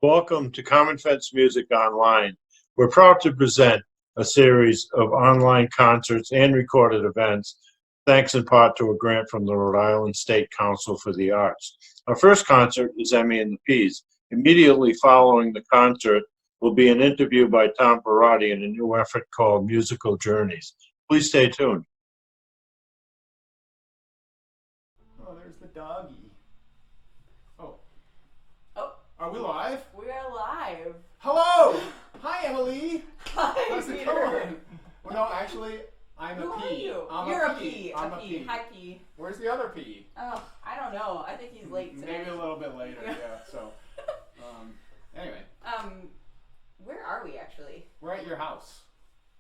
Welcome to Common Fence Music Online. We're proud to present a series of online concerts and recorded events, thanks in part to a grant from the Rhode Island State Council for the Arts. Our first concert is Emmy and the Peas. Immediately following the concert will be an interview by Tom Perotti in a new effort called Musical Journeys. Please stay tuned. Oh, there's the doggy. Are we live? We are live. Hello! Hi, Emily! Hi, How's it Peter. going? Well, no, actually, I'm Who a are P. you? I'm You're a P. I'm a P. Hi, P. Where's the other P? Oh, I don't know. I think he's late today. Maybe a little bit later, yeah. So, anyway. Where are we actually? We're at your house.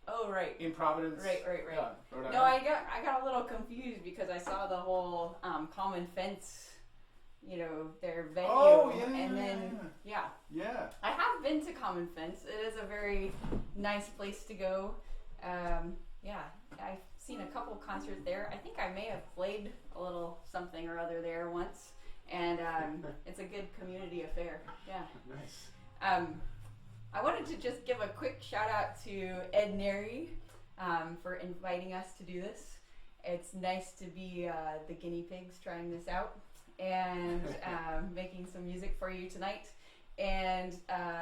Oh, right. In Providence. Right. Yeah, Rhode No, Island. I got a little confused because I saw the whole Common Fence, their venue. Oh, yeah. And then, yeah. I have been to Common Fence. It is a very nice place to go. I've seen a couple concerts there. I think I may have played a little something or other there once. And it's a good community affair. Yeah. Nice. I wanted to just give a quick shout out to Ed Neri for inviting us to do this. It's nice to be the guinea pigs trying this out and making some music for you tonight. And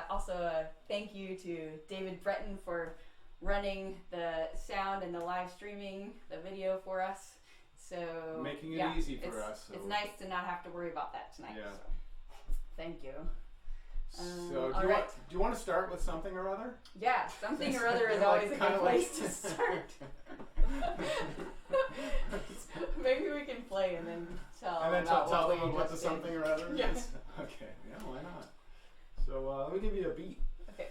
also a thank you to David Breton for running the sound and the live streaming, the video for us. So Making it easy for us. So. It's nice to not have to worry about that tonight. Yeah. So. Thank you. So do you want to start with something or other? Yeah, something or other is always a good place to start. Maybe we can play and then tell them what the something or other is? Yes. Okay, yeah, why not? So let me give you a beat. Okay.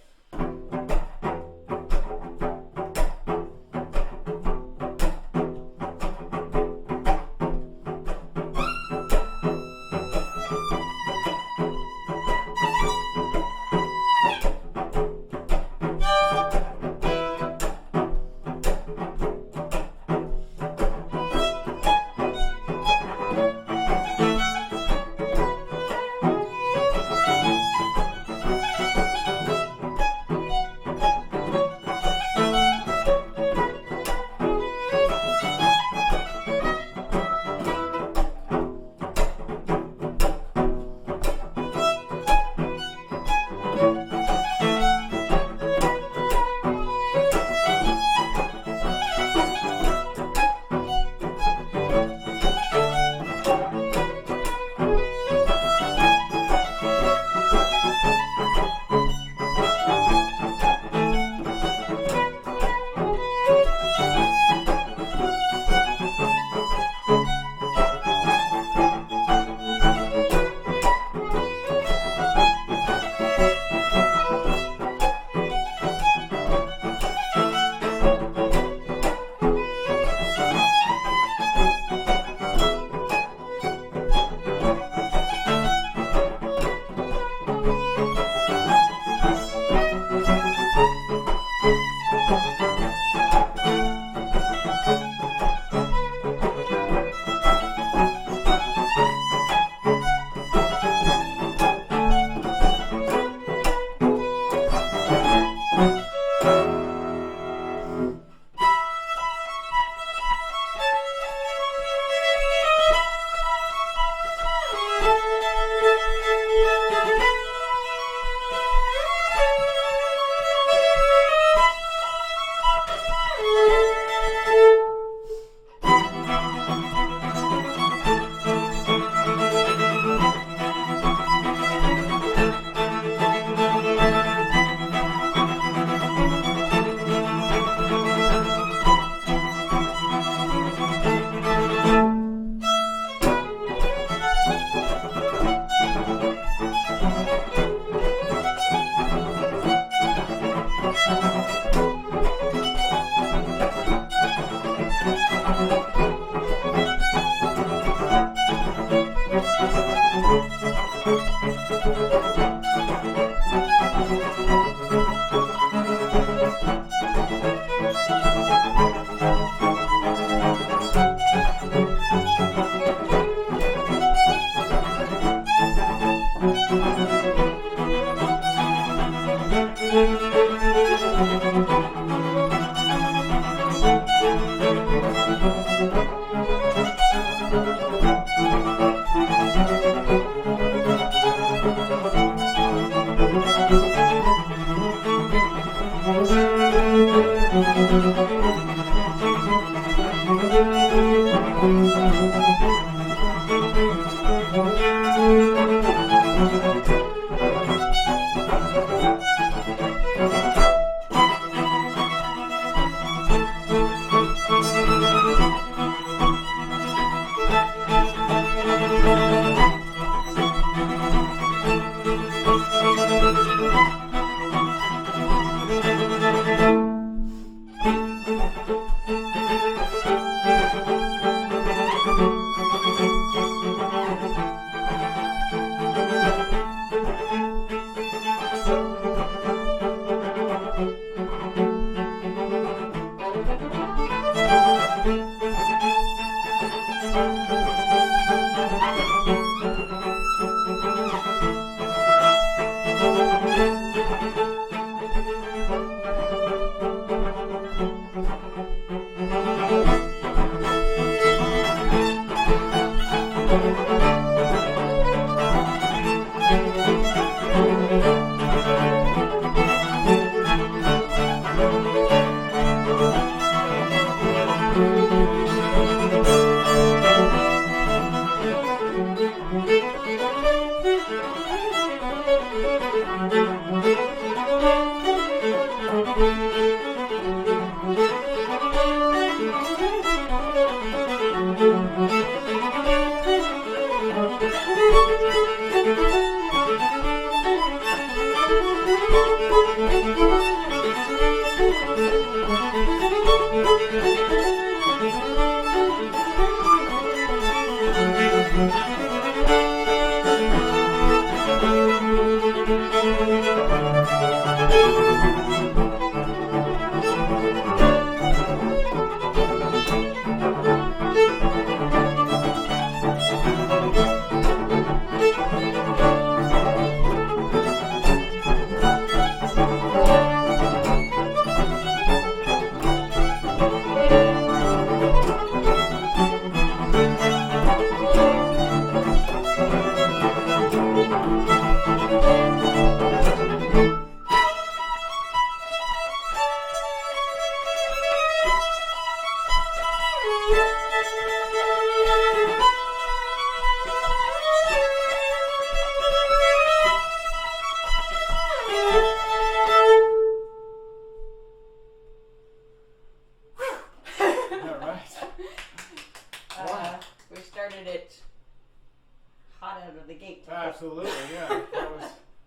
Absolutely, yeah.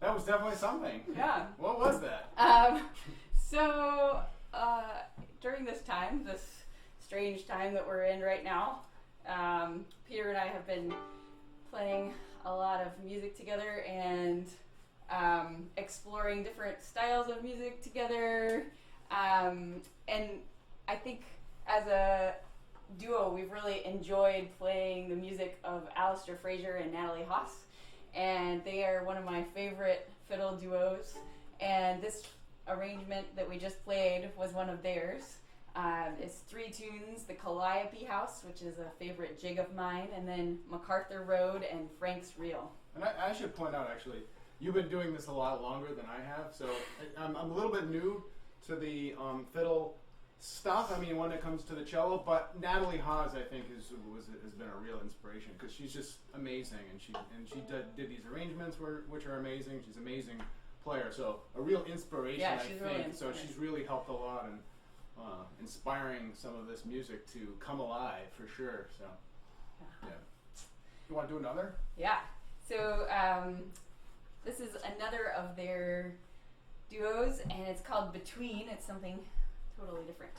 That was definitely something. Yeah. What was that? So during this time, this strange time that we're in right now, Peter and I have been playing a lot of music together and exploring different styles of music together. And I think as a duo, we've really enjoyed playing the music of Alistair Fraser and Natalie Haas. And they are one of my favorite fiddle duos. And this arrangement that we just played was one of theirs. It's 3 tunes, the Calliope House, which is a favorite jig of mine, and then MacArthur Road and Frank's Reel. And I should point out, actually, you've been doing this a lot longer than I have, so I'm a little bit new to the fiddle stuff. I mean, when it comes to the cello, but Natalie Haas, I think, has been a real inspiration because she's just amazing, and she did these arrangements which are amazing. She's an amazing player, so a real inspiration. Yeah, I she's think. really So she's really helped a lot in inspiring some of this music to come alive for sure. So yeah, you want to do another? Yeah. So this is another of their duos, and it's called Between. It's something totally different.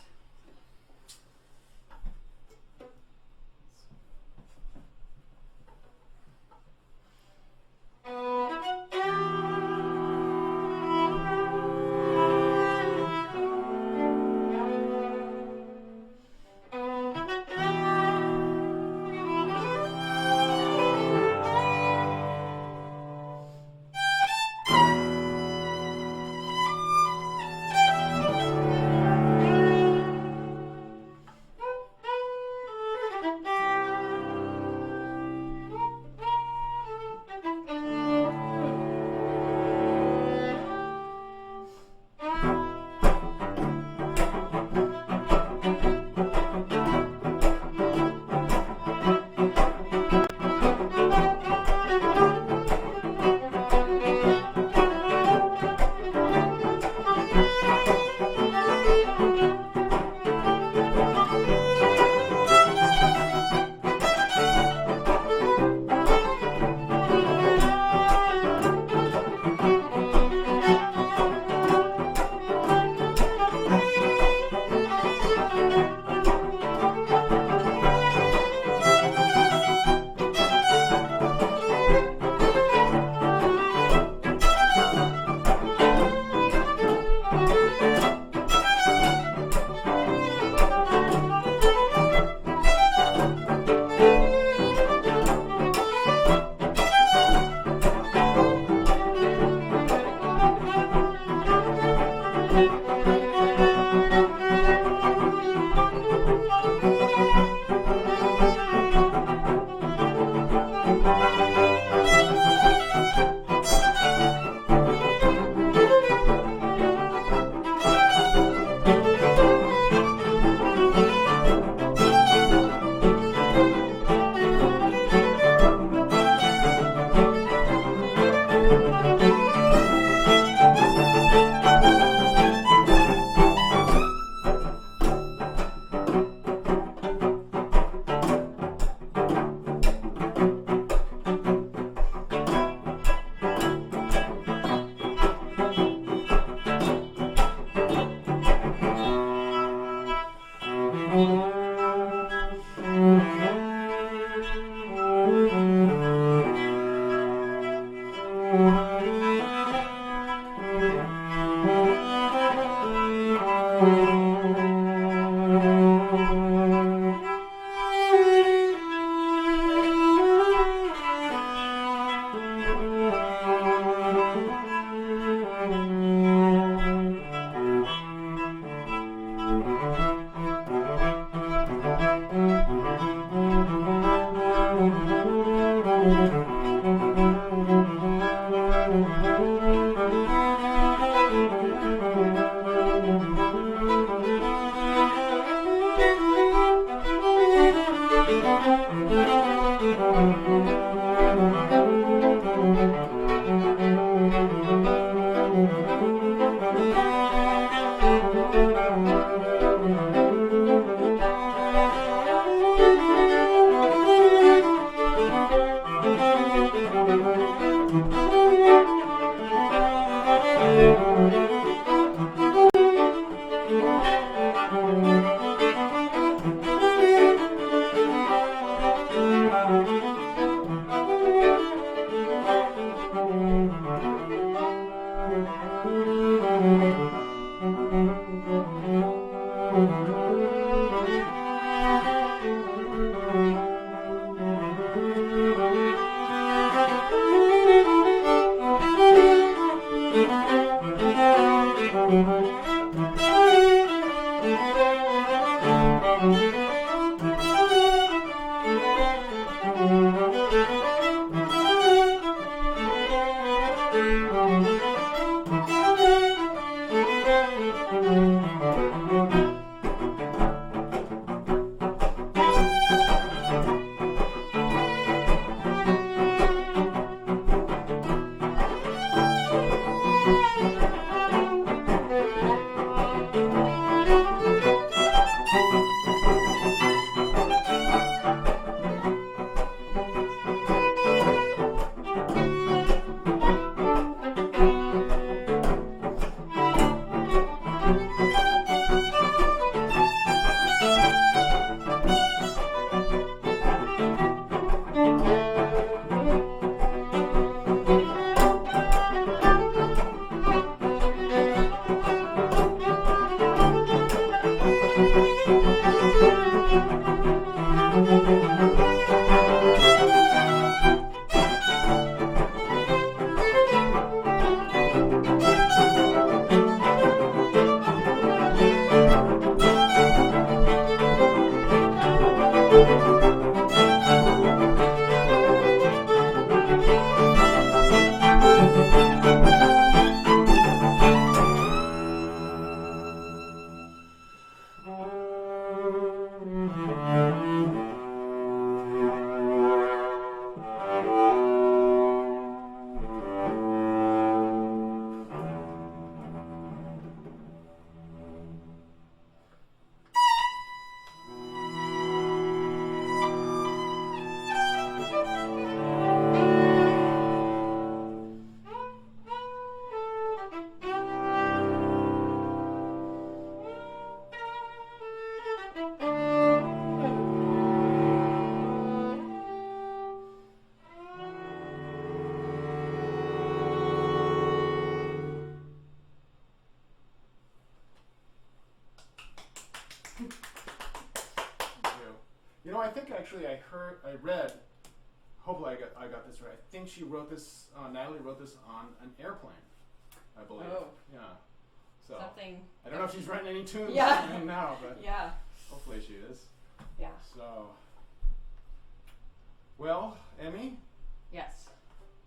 You know, I think actually I read, hopefully I got this right. I think she wrote this, Natalie wrote this on an airplane, I believe. Oh. Yeah. So, Something. I don't know if she's writing any tunes Yeah. now, but Yeah. hopefully she is. Yeah. So, well, Emmy, Yes.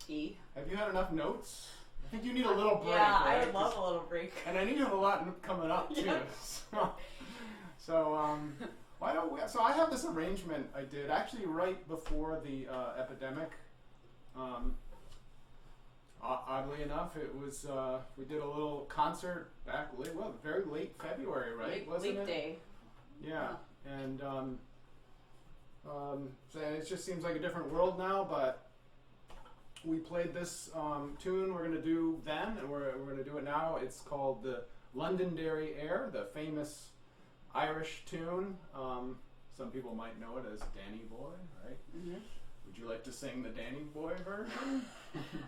E. have you had enough notes? I think you need a little break. Yeah, right? I would love a little break. And I need to have a lot coming up too. Yeah. So, why don't we? So I have this arrangement I did actually right before the epidemic. Oddly enough, it was we did a little concert back very late February, right? Wasn't Leap it? day. Yeah, and so it just seems like a different world now, but. We played this tune we're going to do then, and we're going to do it now. It's called the Londonderry Air, the famous Irish tune. Some people might know it as Danny Boy, right? Mm-hmm. Would you like to sing the Danny Boy version?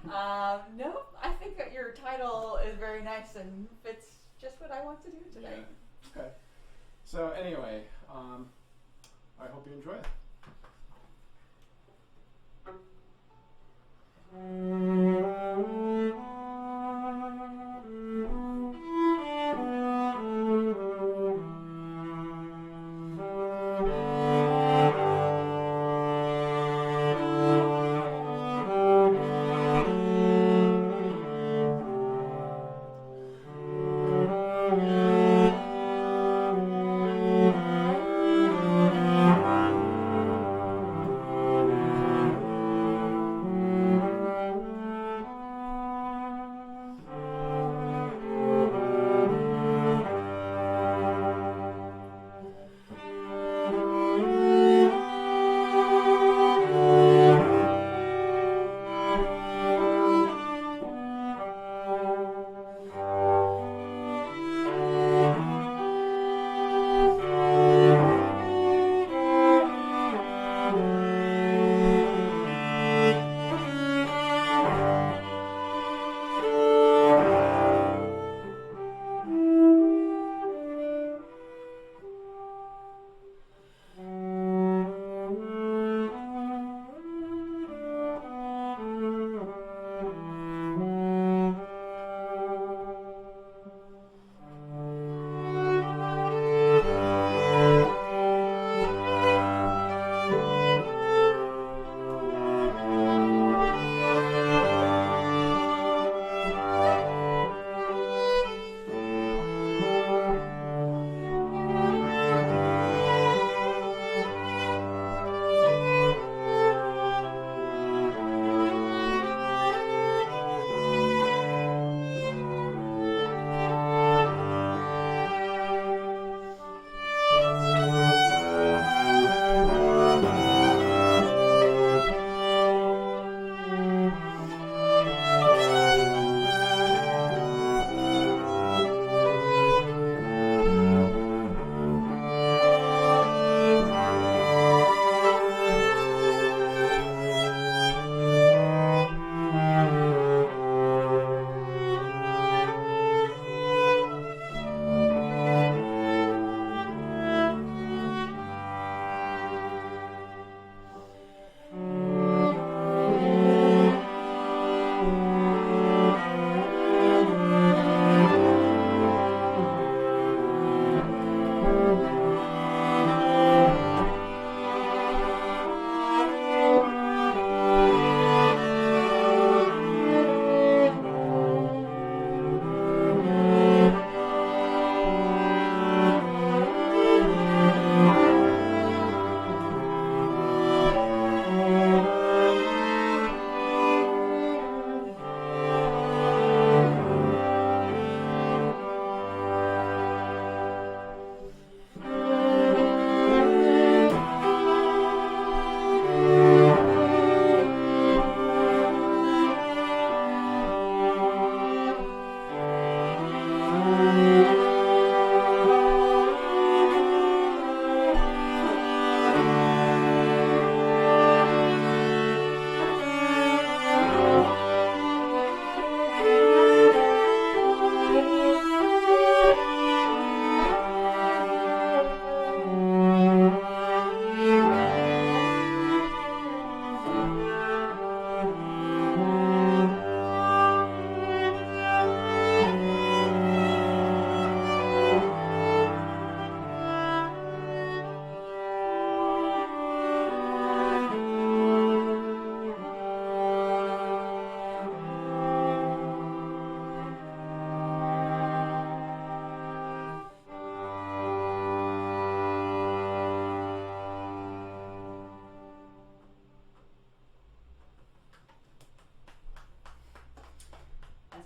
No, I think that your title is very nice and fits just what I want to do today. Yeah. So anyway, I hope you enjoy it.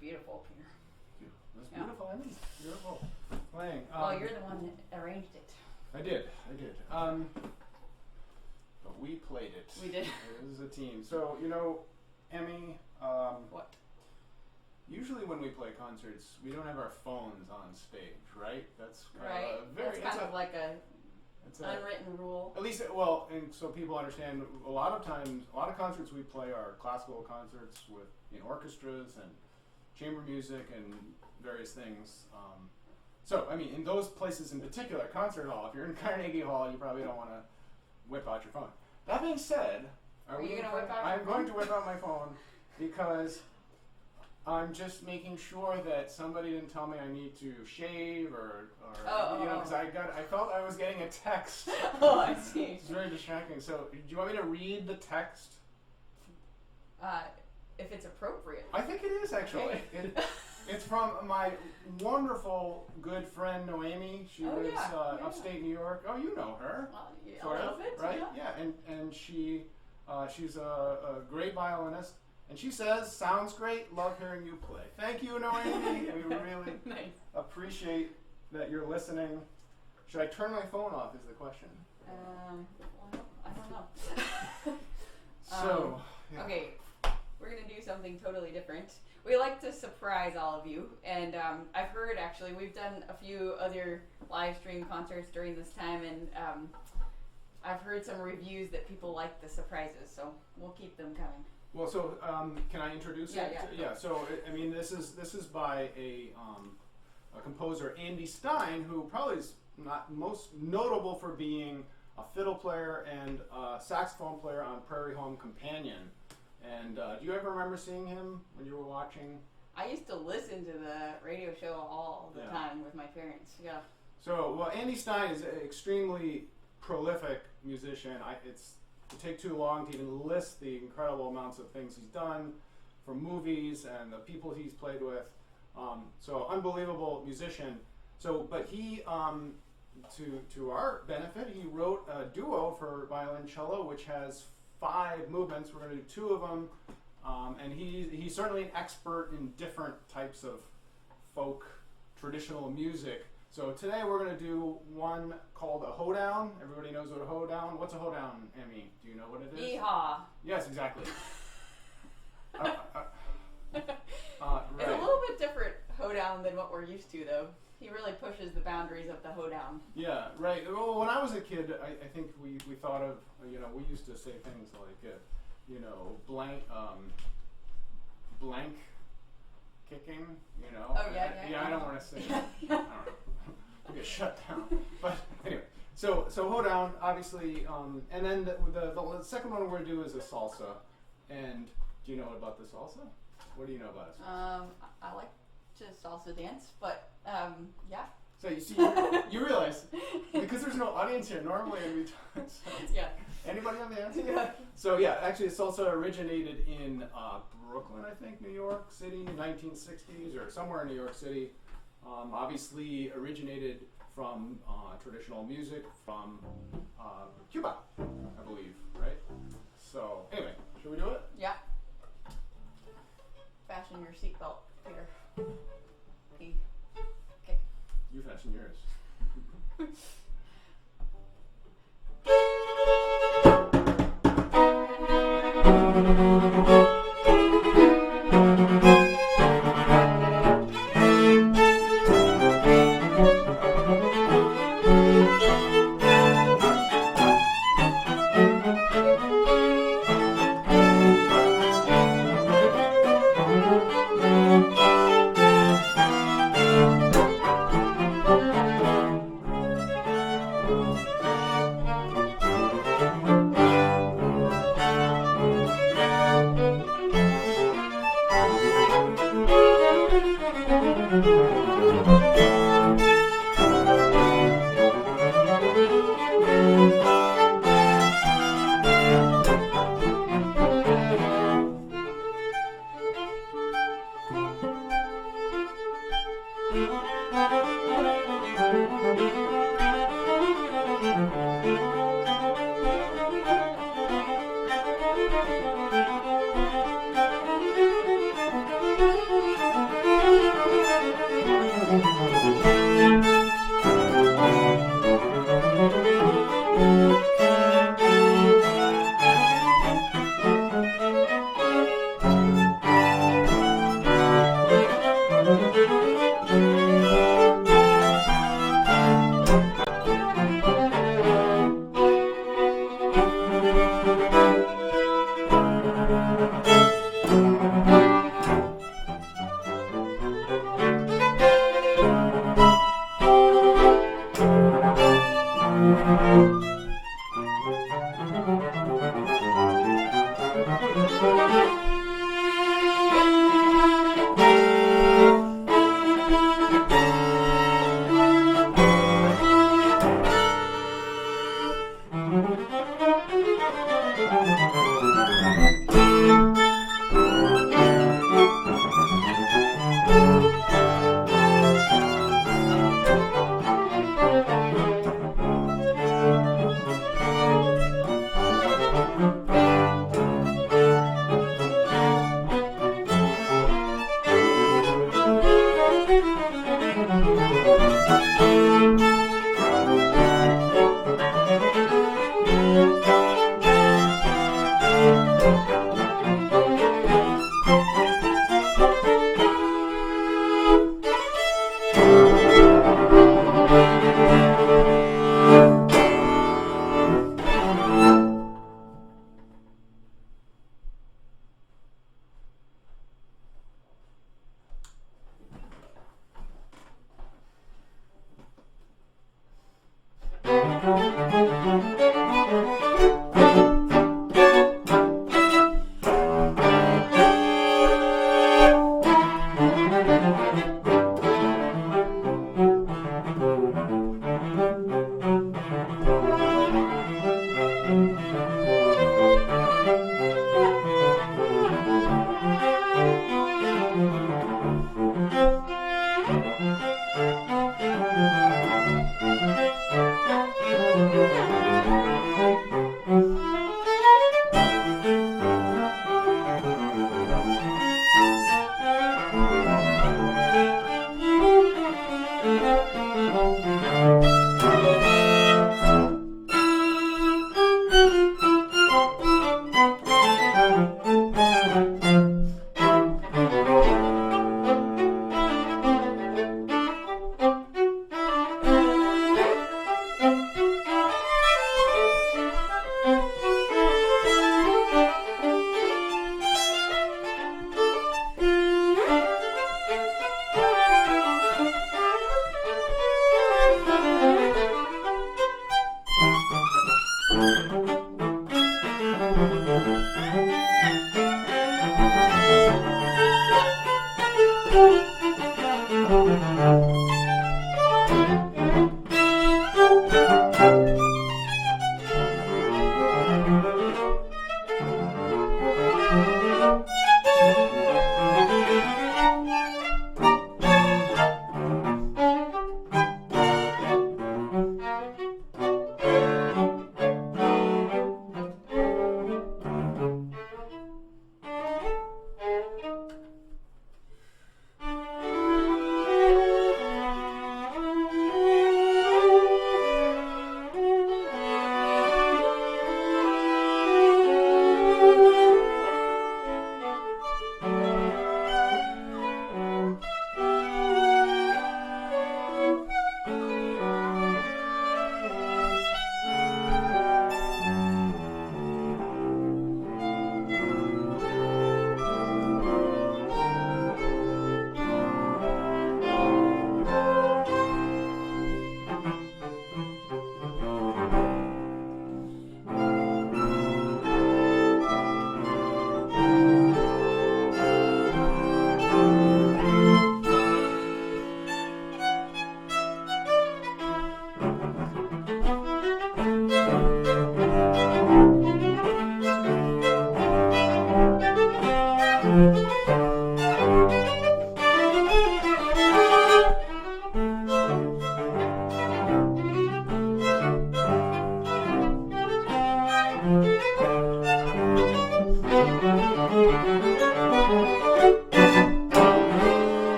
beautiful, Peter. That's Yeah. beautiful, Emmy. Beautiful playing. Well, you're the one that arranged it. I did. But we played it. We did. It was a team. So, Emmy, What? usually when we play concerts, we don't have our phones on stage, right? That's kind Right. of a very, That's kind of like a it's unwritten rule. at least, and so people understand, a lot of concerts we play are classical concerts with orchestras and chamber music and various things. So, I mean, in those places in particular, concert hall, if you're in Carnegie Hall, you probably don't want to whip out your phone. That being said, Are you gonna whip out I'm your going to phone? whip out my phone because I'm just making sure that somebody didn't tell me I need to shave or you know, because I felt I was getting a text. Oh, I see. It's very distracting. So, do you want me to read the text? If it's appropriate. I think it is actually. Okay. It's from my wonderful good friend Noemi. She lives yeah. upstate New York. Oh, you know her, Well, yeah, sort a little of, bit, right? yeah. And she's a great violinist. And she says, "Sounds great. Love hearing you play." Thank you, Noemi. We really Nice. appreciate that you're listening. Should I turn my phone off? Is the question. Well, I don't know. So, yeah. Okay, we're gonna do something totally different. We like to surprise all of you, and I've heard actually we've done a few other live stream concerts during this time, and I've heard some reviews that people like the surprises, so we'll keep them coming. Well, so can I introduce it? Yeah. So I mean, this is by a composer, Andy Stein, who probably is not most notable for being a fiddle player and a saxophone player on Prairie Home Companion. And do you ever remember seeing him when you were watching? I used to listen to the radio show all the time with my parents. Yeah. So, well, Andy Stein is an extremely prolific musician. It would take too long to even list the incredible amounts of things he's done for movies and the people he's played with. So, unbelievable musician. So, but he, to our benefit, he wrote a duo for violin cello, which has 5 movements. We're going to do 2 of them. And he's certainly an expert in different types of folk traditional music. So today we're going to do one called a hoedown. Everybody knows what a hoedown. What's a hoedown, Emmy? Do you know what it is? Yeehaw. Yes, exactly. It's Right. a little bit different hoedown than what we're used to, though. He really pushes the boundaries of the hoedown. Yeah, right. Well, when I was a kid, I think we thought of, you know, we used to say things like, you know, blank kicking, you know. Oh, yeah. I don't want to say that. I don't know. We'll get shut down. But anyway, so hoedown, obviously, and then the second one we're going to do is a salsa. And do you know about the salsa? What do you know about it? I like to salsa dance, but yeah. So you see, you realize, because there's no audience here, normally I'd be talking. So Yeah. anybody have the answer? Yeah. So yeah, actually salsa originated in Brooklyn, I think, New York City, 1960s, or somewhere in New York City. Obviously originated from traditional music from Cuba, I believe, right? So anyway, should we do it? Yeah. Fasten your seatbelt, Peter. Okay. You fasten yours.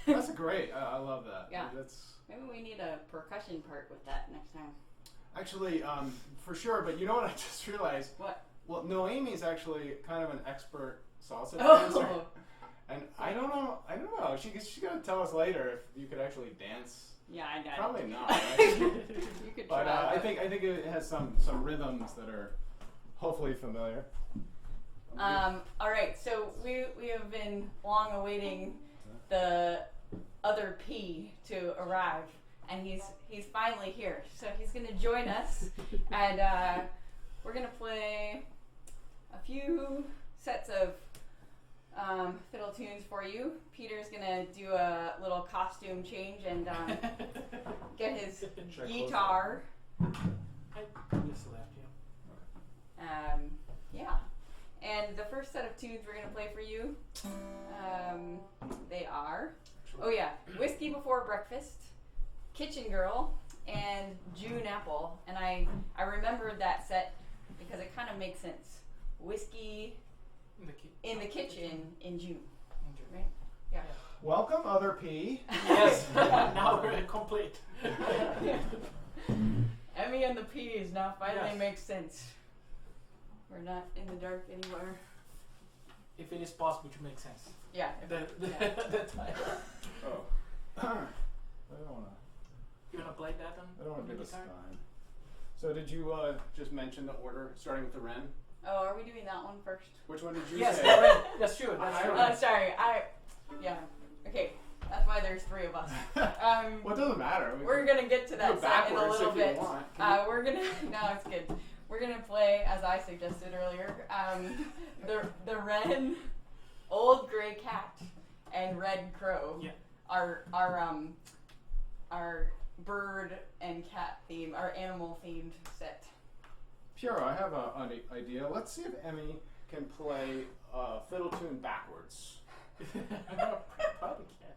That's great. I love that. Yeah. That's Maybe we need a percussion part with that next time. actually for sure. But you know what I just realized? What? Well, Noemi's actually kind of an expert salsa Oh. dancer, and I don't know. She's gonna tell us later if you could actually dance. Yeah, I got it. Probably not. Right? You could try. But I think it has some rhythms that are hopefully familiar. All right, so we have been long awaiting the other P to arrive, and he's finally here. So he's gonna join us, and we're gonna play a few sets of fiddle tunes for you. Peter's gonna do a little costume change and get his guitar. I just left you. Yeah. And the first set of tunes we're going to play for you, they are, oh yeah, Whiskey Before Breakfast, Kitchen Girl, and June Apple. And I remembered that set because kind of makes sense. Whiskey in the kitchen in June, right? Yeah. Welcome, other P. Yes. Now we're complete. Emmy and the P's now finally Yes. makes sense. We're not in the dark anymore. If it is possible to make sense. Yeah. The title. Oh. I don't want to. You wanna play that on? I don't want the to do this guitar? time. So did you just mention the order, starting with the Ren? Oh, are we doing that one first? Which one did you Yes, say? that's true. That's I true. don't- Sorry. Yeah. Okay. That's why there's 3 of us. Well, it doesn't matter. We're gonna get to do that it set in a backwards little if you bit. want. We're gonna. No, it's good. We're gonna play, as I suggested earlier, the Ren, Old Gray Cat, and Red Crow. Yeah. Our bird and cat theme, our animal themed set. Piero, I have an idea. Let's see if Emmy can play fiddle tune backwards. Probably can't.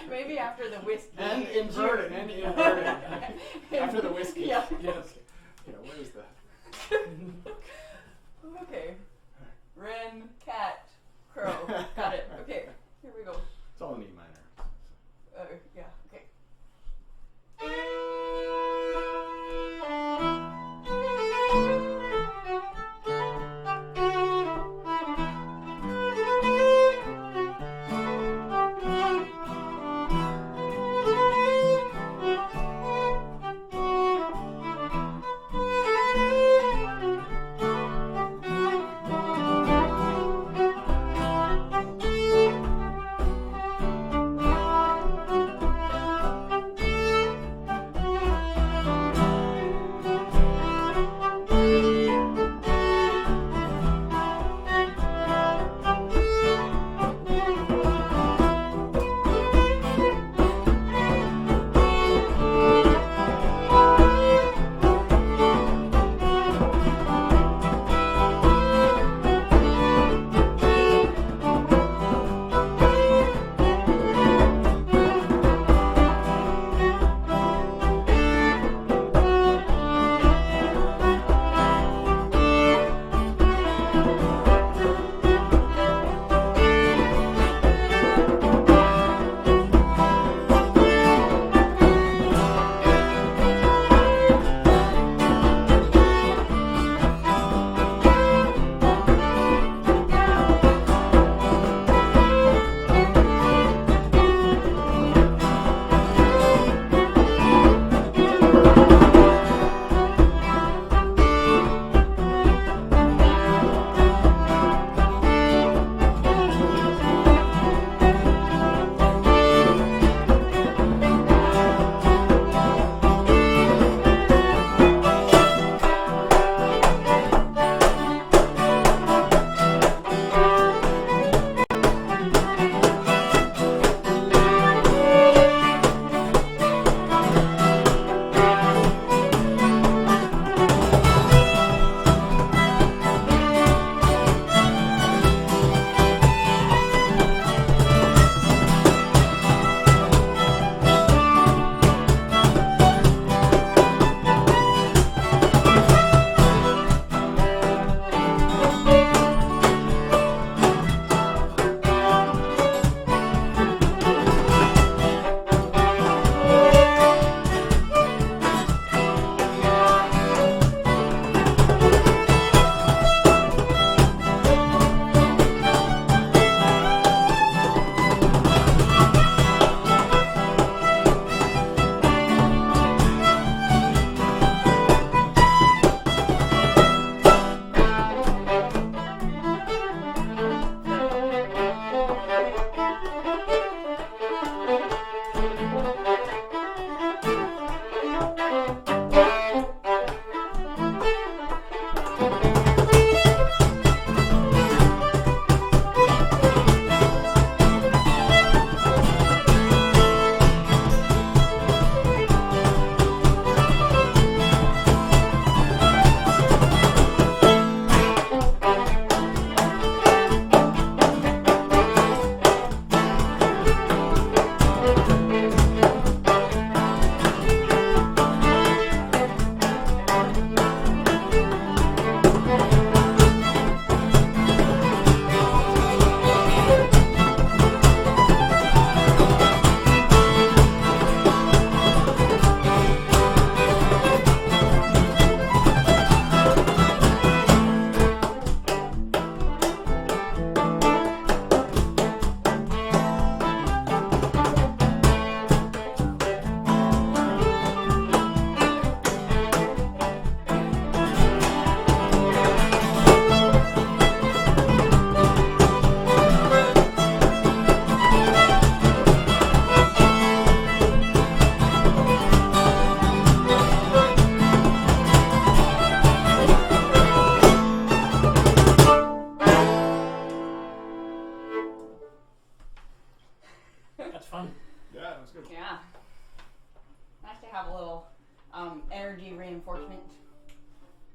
Maybe after the whiskey. And inverted. After the whiskey. Yeah. Yes. Yeah, where is that? Okay. Ren, cat, crow. Got it. Okay. Here we go. It's all in E minor. Yeah. Okay.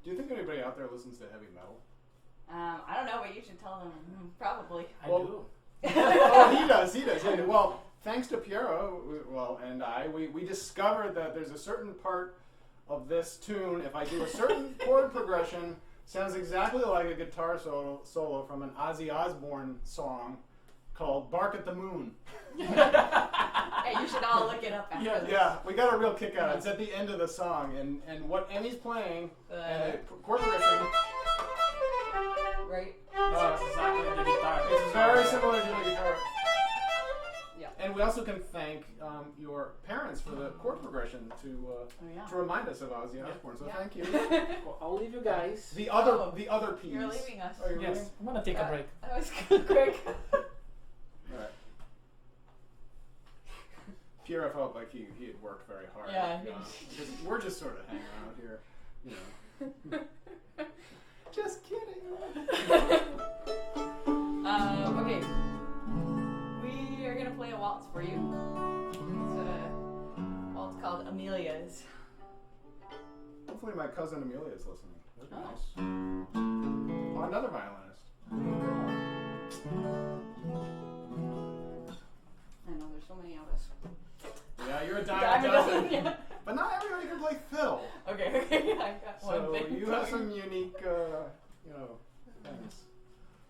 Do you think anybody out there listens to heavy metal? I don't know, but you should tell them. Probably. I Well- do. Oh, he does. Yeah. Well, thanks to Piero, and we discovered that there's a certain part of this tune, if I do a certain chord progression, sounds exactly like a guitar solo from an Ozzy Osbourne song called Bark at the Moon. Hey, you should all look it up after this. Yeah, we got a real kick out of it. It's at the end of the song, and what Emmy's playing, and the chord progression, Right? It's exactly the guitar. it's very similar to the guitar. Yeah. And we also can thank your parents for the chord progression to Oh, yeah. to remind us of Ozzy Osbourne. So Yeah. thank you. Well, I'll leave you guys. The other piece. You're leaving us. Oh, you're Yes, leaving? I'm gonna take a break. That was quick. All right. Pierre felt like he had worked very hard. Yeah, he- because we're just sort of hanging out here, you know. Just kidding. Okay. We are gonna play a waltz for you. It's a waltz called Amelia's. Hopefully my cousin Amelia is listening. That'd be Oh. nice. Oh, another violinist. I know there's so many of us. Yeah, you're a Dime dime a a dozen, dozen. yeah. But not everybody can play fiddle. Okay, I got one So thing. you have some unique, things.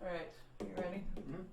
All right, you ready? Mhm.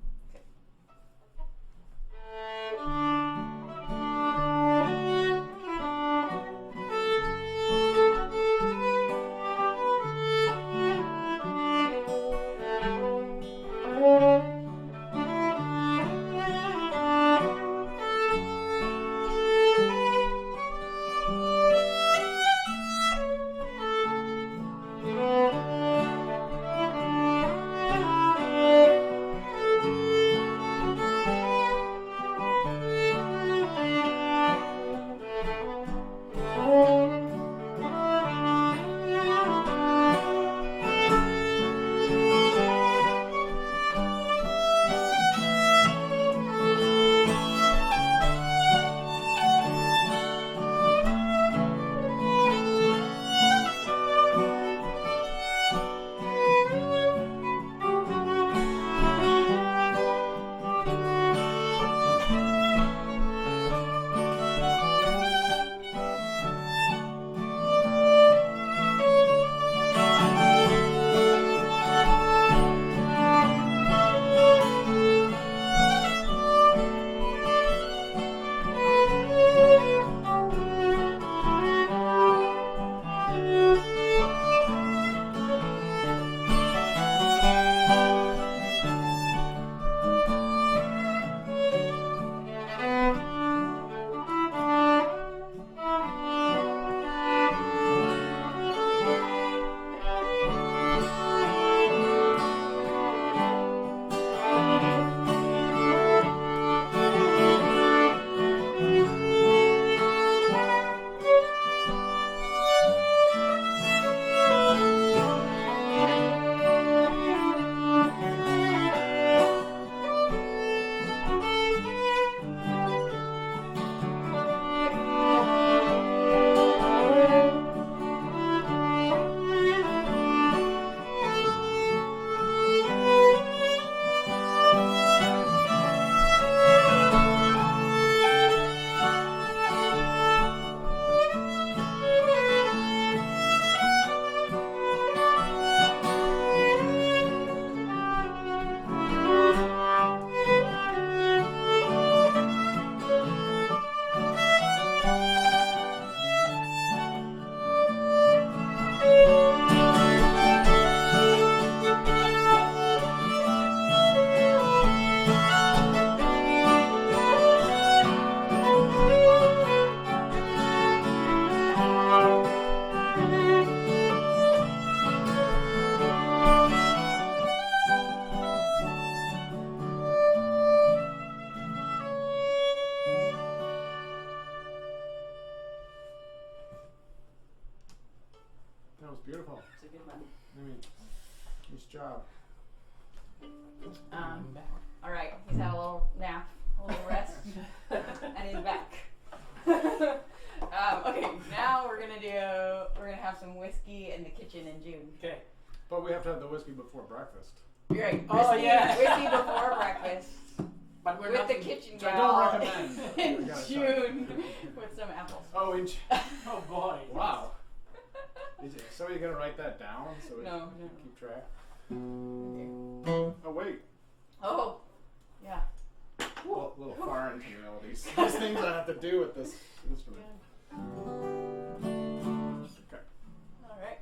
That was beautiful. It's a good one. Nice job. I'm back. All right, he's had a little nap, a little rest, and he's back. Okay, now we're gonna have some whiskey in the kitchen in June. Okay. But we have to have the whiskey before breakfast. You're right. Oh, Whiskey, yeah. whiskey before breakfast But we're with not. the kitchen So I gal don't recommend. in We gotta try. June with some apples. Oh, Oh boy. wow. So you're gonna write that down so we No, can no. keep track? Okay. Oh wait, Oh, yeah. little foreign to me, all these things I have to do with this instrument. Okay. All right.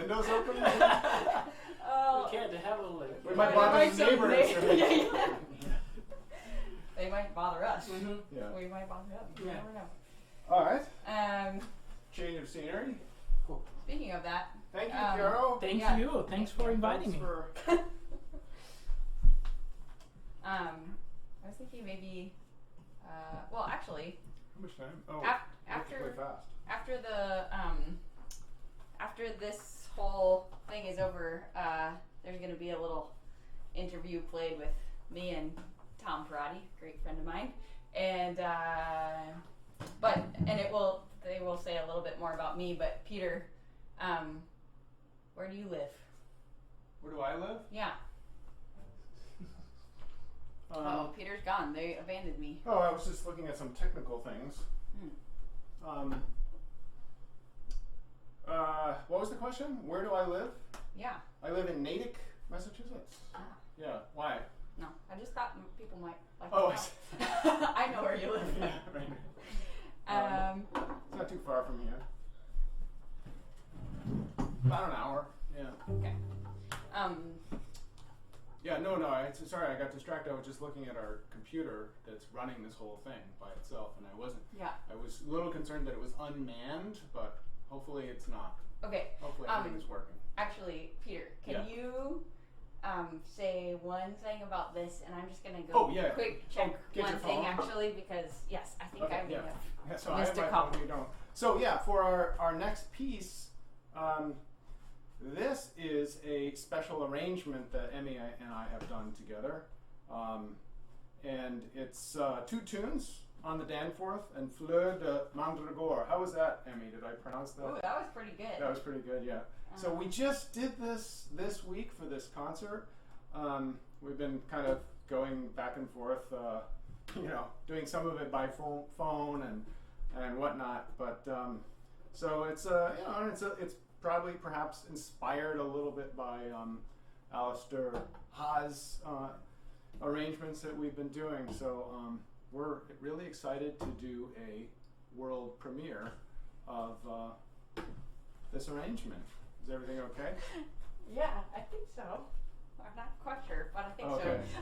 windows open? Oh, We can't have a like. We might They bother might the some neighbors. Yeah. They might bother us. Yeah. We might bother them. You Yeah. never know. All right. Um, Change of scenery. speaking of that, Thank you, Um, Carol. Thank Yeah. you. Thanks for inviting me. I was thinking maybe, well, actually, How much time? Oh, after really fast. after the after this whole thing is over, there's gonna be a little interview played with me and Tom Parati, great friend of mine, and they will say a little bit more about me. But Peter, where do you live? Where do I live? Yeah. Oh, Peter's gone. They abandoned me. Oh, I was just looking at some technical things. What was the question? Where do I live? Yeah. I live in Natick, Massachusetts. Ah. Yeah. Why? No, I just thought people might like Oh, to know. I know where you live. yeah, right. It's not too far from here. About an hour. Yeah. Okay. Yeah. No. Sorry, I got distracted. I was just looking at our computer that's running this whole thing by itself, and I wasn't. Yeah. I was a little concerned that it was unmanned, but hopefully it's not. Okay. Hopefully everything is working. Actually, Peter, can Yeah. you say one thing about this, and I'm just gonna go Oh, yeah. quick check Get one your thing phone. actually, because yes, I think Okay, I may yeah. have. Yeah, so I Missed have a my couple. phone, you don't. So yeah, for our next piece, this is a special arrangement that Emmy and I have done together, and it's 2 tunes on the Danforth and Fleur de Mandragore. How was that, Emmy? Did I pronounce that? Ooh, that was pretty good. That was pretty good, yeah. So we just did this week for this concert. We've been kind of going back and forth, doing some of it by phone and whatnot. But so it's it's probably perhaps inspired a little bit by Alistair Haas arrangements that we've been doing. So we're really excited to do a world premiere of this arrangement. Is everything okay? Yeah, I think so. I'm not quite sure, but I think Okay. so.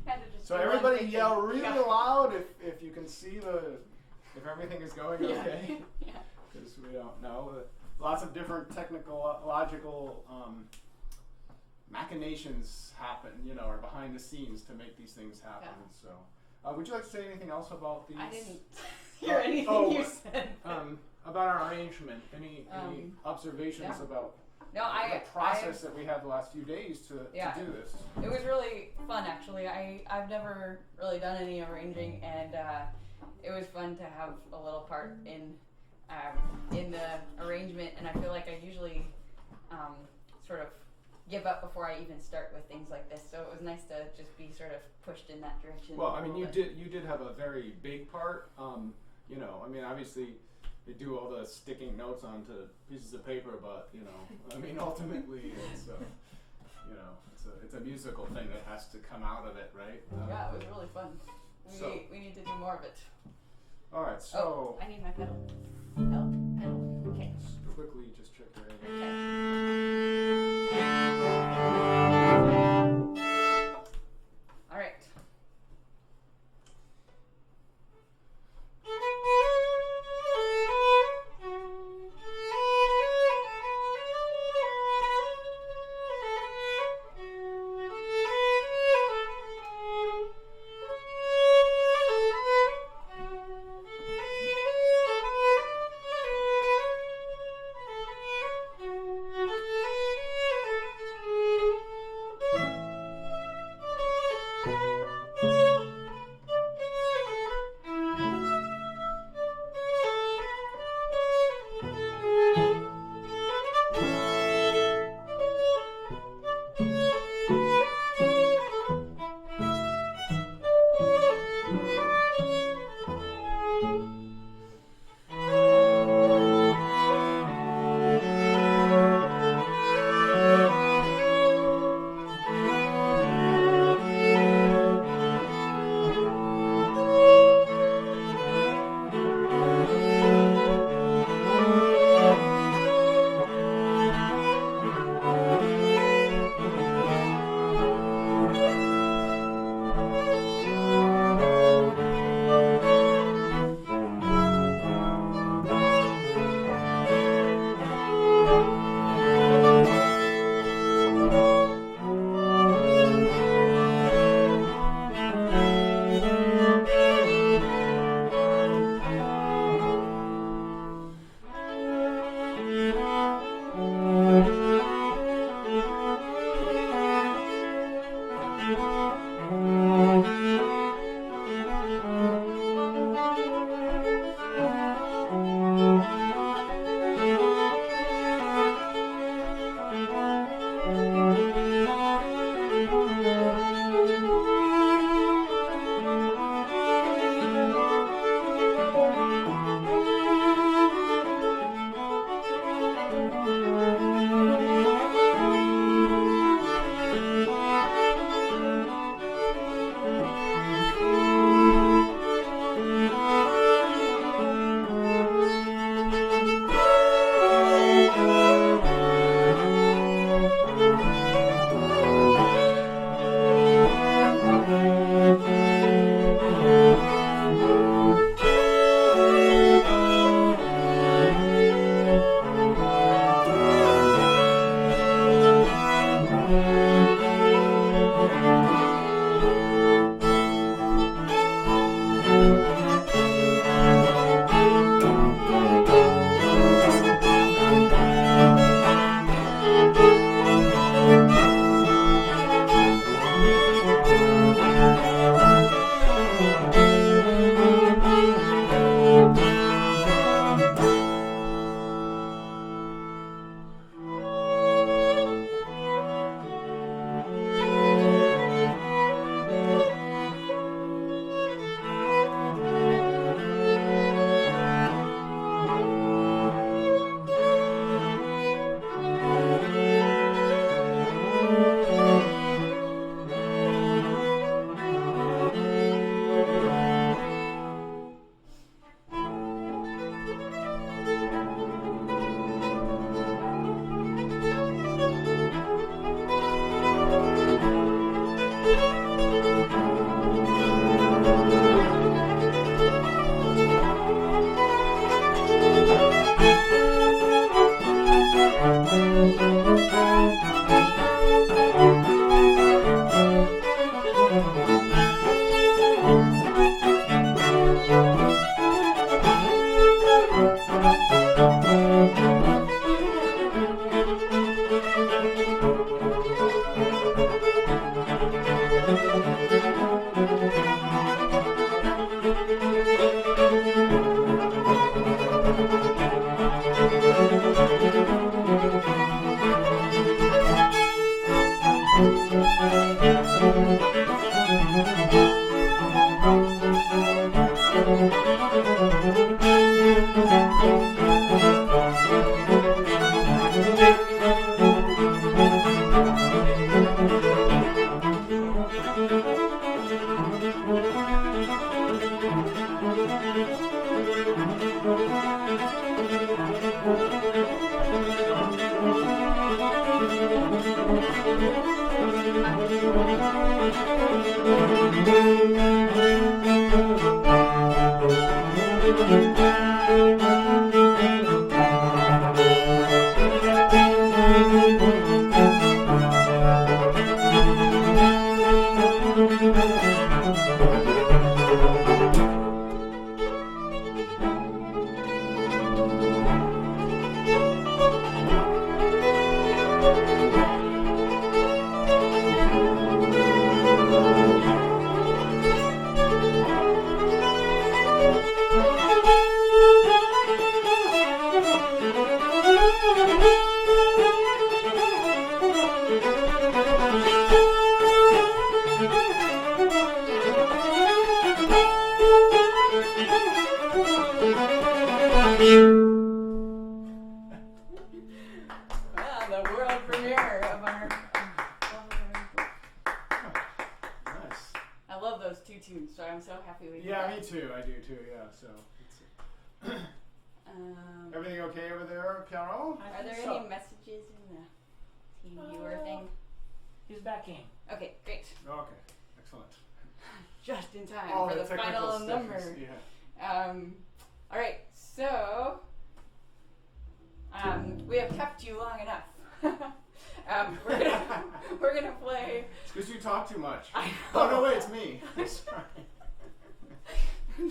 Had to just So do one everybody quick yell thing. really Yeah. loud if you can see if everything is going Yeah. okay. Yeah. Because we don't know. Lots of different technological machinations happen, or behind the scenes to make these things happen. Yeah. So, would you like to say anything else about these? I didn't hear anything oh, you said. About our arrangement. Any observations yeah. about No, the process that we had the last few days to do this? It was really fun, actually. I've never really done any arranging, and it was fun to have a little part in the arrangement. And I feel like I usually sort of give up before I even start with things like this. So it was nice to just be sort of pushed in that direction. Well, I mean, a you little bit. did have a very big part. I mean, obviously. They do all the sticking notes onto pieces of paper, but I mean, ultimately, it's a musical thing that has to come out of it, right? Yeah, it was really fun. We need to do more of it. All right, so I need my pedal. Pedal. Okay. quickly just check your area. All right. Well, the world premiere of our. Nice. I love those two tunes, so I'm so happy we did Yeah, that. me too. I do too. Yeah. So, everything okay over there, Carol? Are there any messages in the team viewer thing? He's back in. Okay, great. Okay. Excellent. Just in time All for the technical final stuff number. is- yeah. All right, so we have kept you long enough. We're gonna play. It's because you talk too much. I know. Oh no, wait, it's me. Sorry.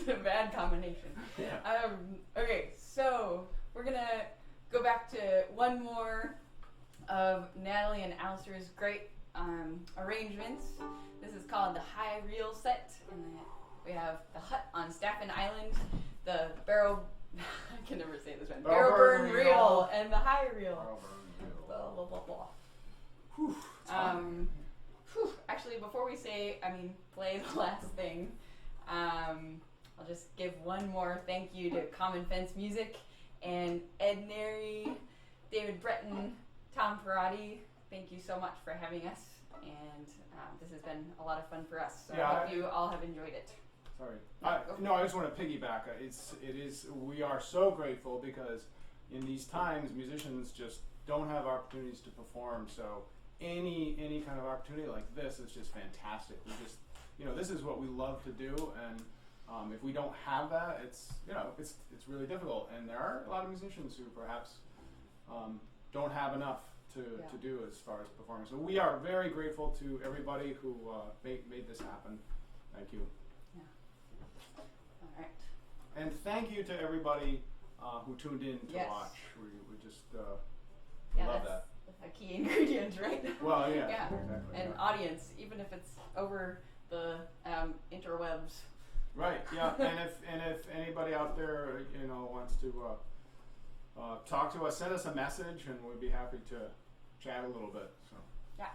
The bad combination. Yeah. Okay, so we're gonna go back to one more of Natalie and Alistair's great arrangements. This is called the High Reel Set, and we have the hut on Staffen Island, the barrel I can never say this one. Barrel Barrel burn burn reel. reel and the high reel. Barrel burn reel. Blah blah blah blah. Whew, it's fun. Actually, before we play the last thing, I'll just give one more thank you to Common Fence Music and Ed Neri, David Breton, Tom Perotti. Thank you so much for having us, and this has been a lot of fun for us. So I hope you all have enjoyed it. Sorry. I just want to piggyback. We are so grateful because in these times, musicians just don't have opportunities to perform. So any kind of opportunity like this is just fantastic. We just, this is what we love to do, and if we don't have that, it's really difficult. And there are a lot of musicians who perhaps don't have enough to do as far as performing. So we are very grateful to everybody who made this happen. Thank you. All right. And thank you to everybody who tuned in to Yes. watch. We just Yeah, love that's that. a key ingredient, right? Well, yeah, Yeah. exactly. And audience, even if it's over the interwebs. Right, yeah. and if anybody out there wants to talk to us, send us a message, and we'd be happy to chat a little bit. So. Yeah.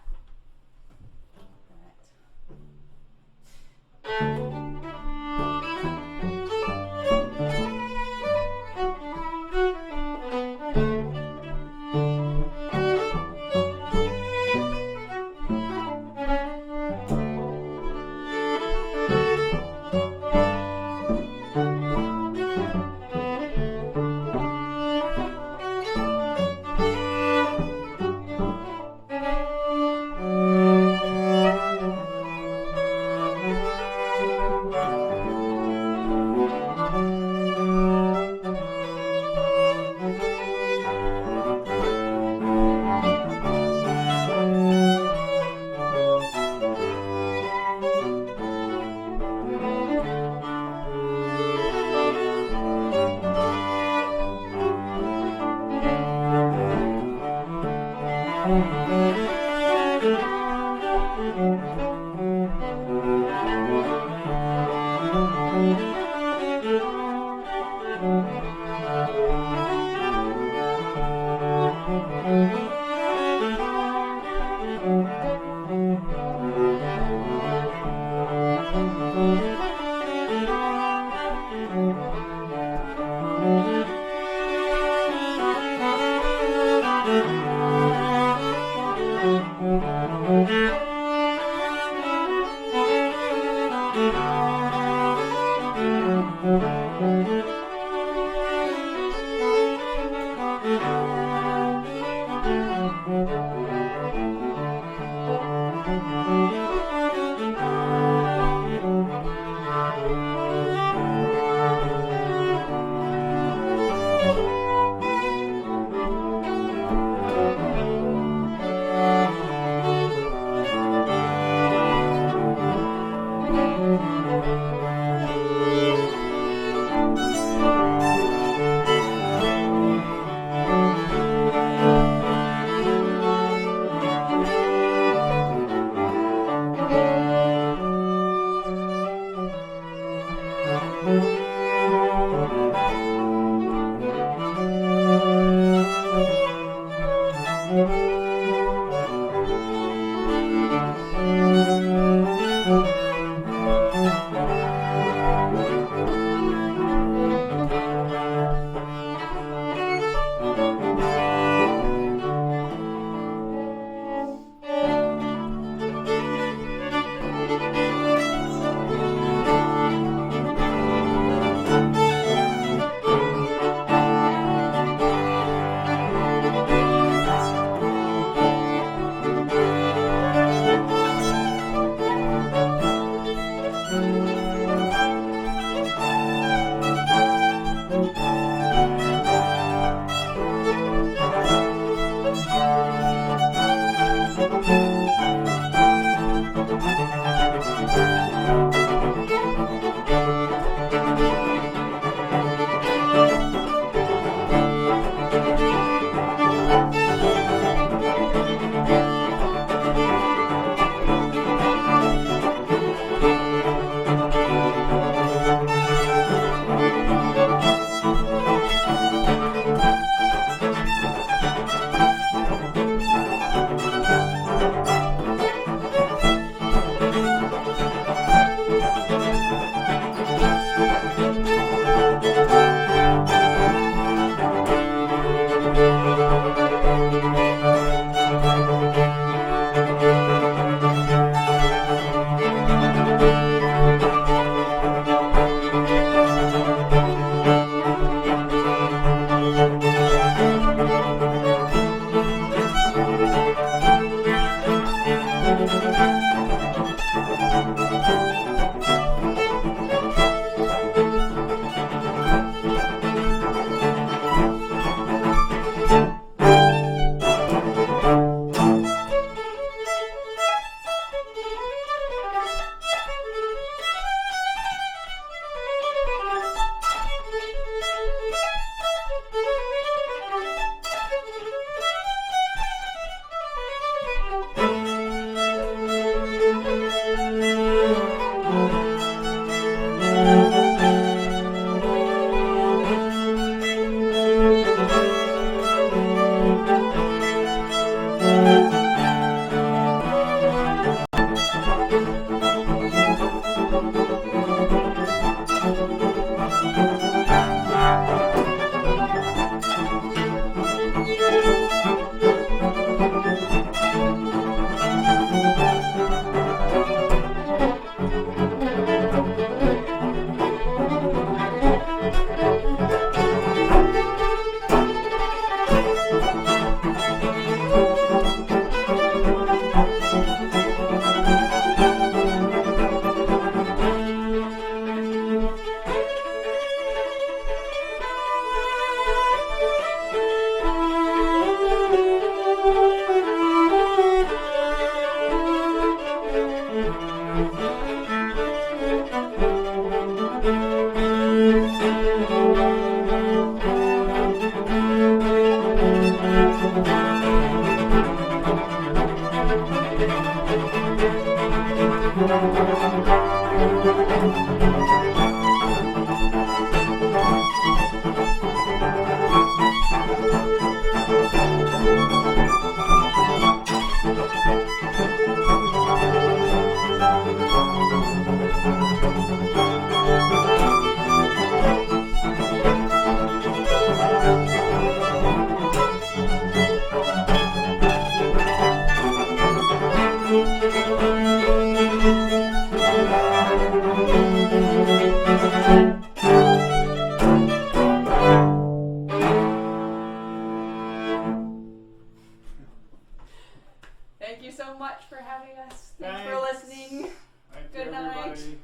much for having us. Thanks for Thanks. listening. Thank Good you, night. everybody.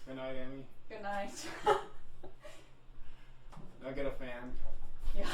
Good night, Emmy. Good night. I get a fan. Yeah.